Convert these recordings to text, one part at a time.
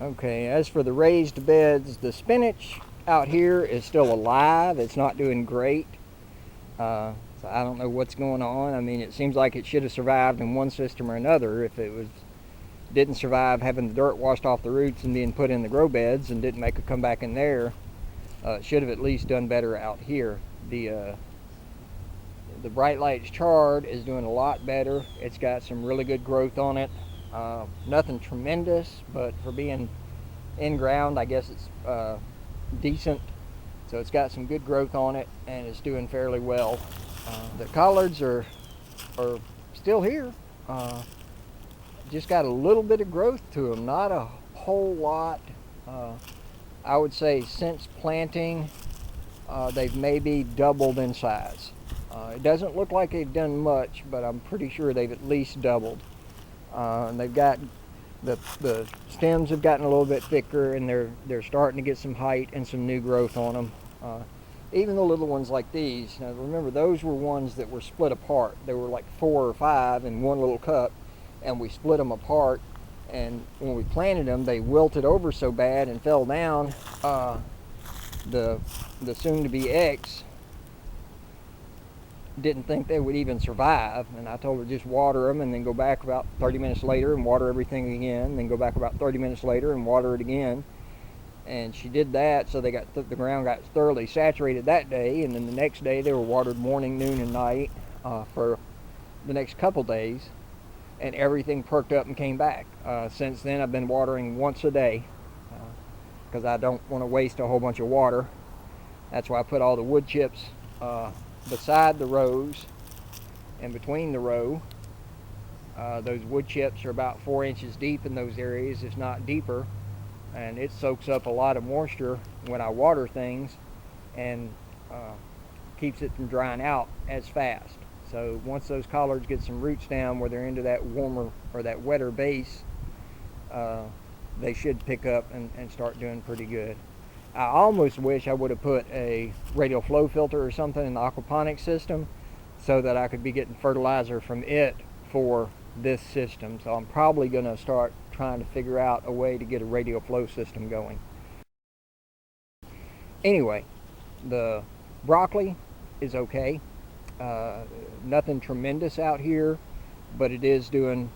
Okay, as for the raised beds, the spinach out here is still alive. It's not doing great. So I don't know what's going on. I mean, it seems like it should have survived in one system or another. If it was didn't survive having the dirt washed off the roots and being put in the grow beds and didn't make a comeback in there, it should have at least done better out here. The Bright Lights Chard is doing a lot better. It's got some really good growth on it. Nothing tremendous, but for being in ground, I guess it's decent. So it's got some good growth on it, and it's doing fairly well. The collards are still here. Just got a little bit of growth to them, not a whole lot. I would say since planting, they've maybe doubled in size. It doesn't look like they've done much, but I'm pretty sure they've at least doubled. And they've got the stems have gotten a little bit thicker, and they're starting to get some height and some new growth on them. Even the little ones like these. Now remember, those were ones that were split apart. There were like 4 or 5 in one little cup, and we split them apart. And when we planted them, they wilted over so bad and fell down. The soon-to-be ex didn't think they would even survive, and I told her just water them and then go back about 30 minutes later and water everything again, then go back about 30 minutes later and water it again. And she did that, so they got the ground got thoroughly saturated that day, and then the next day they were watered morning, noon, and night for the next couple days, and everything perked up and came back. Since then, I've been watering once a day because I don't want to waste a whole bunch of water. That's why I put all the wood chips beside the rows and between the row. Those wood chips are about 4 inches deep in those areas, if not deeper, and it soaks up a lot of moisture when I water things and keeps it from drying out as fast. So once those collards get some roots down where they're into that warmer or that wetter base, they should pick up and start doing pretty good. I almost wish I would have put a radial flow filter or something in the aquaponics system so that I could be getting fertilizer from it for this system. So I'm probably going to start trying to figure out a way to get a radial flow system going. Anyway, the broccoli is okay. Nothing tremendous out here, but it is doing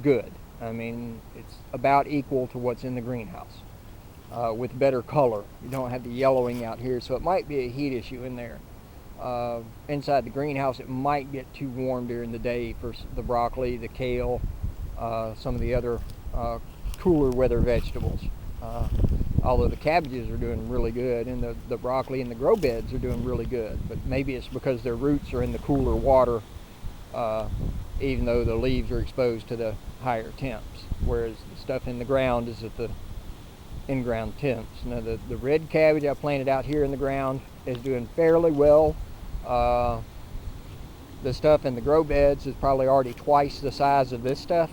good. I mean, it's about equal to what's in the greenhouse. With better color. You don't have the yellowing out here, so it might be a heat issue in there. Inside the greenhouse, it might get too warm during the day for the broccoli, the kale, some of the other cooler weather vegetables. Although the cabbages are doing really good, and the broccoli and the grow beds are doing really good. But maybe it's because their roots are in the cooler water, even though the leaves are exposed to the higher temps, whereas the stuff in the ground is at the in-ground temps. Now the red cabbage I planted out here in the ground is doing fairly well. The stuff in the grow beds is probably already twice the size of this stuff.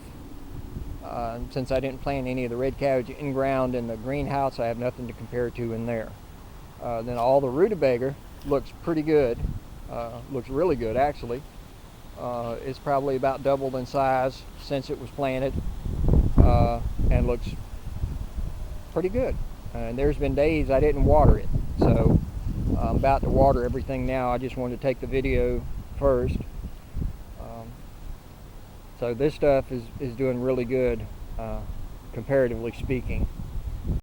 Since I didn't plant any of the red cabbage in ground in the greenhouse, I have nothing to compare to in there. Then all the rutabaga looks pretty good. Looks really good actually. It's probably about doubled in size since it was planted, and looks pretty good. And there's been days I didn't water it, so I'm about to water everything now. I just wanted to take the video first. So this stuff is doing really good, comparatively speaking.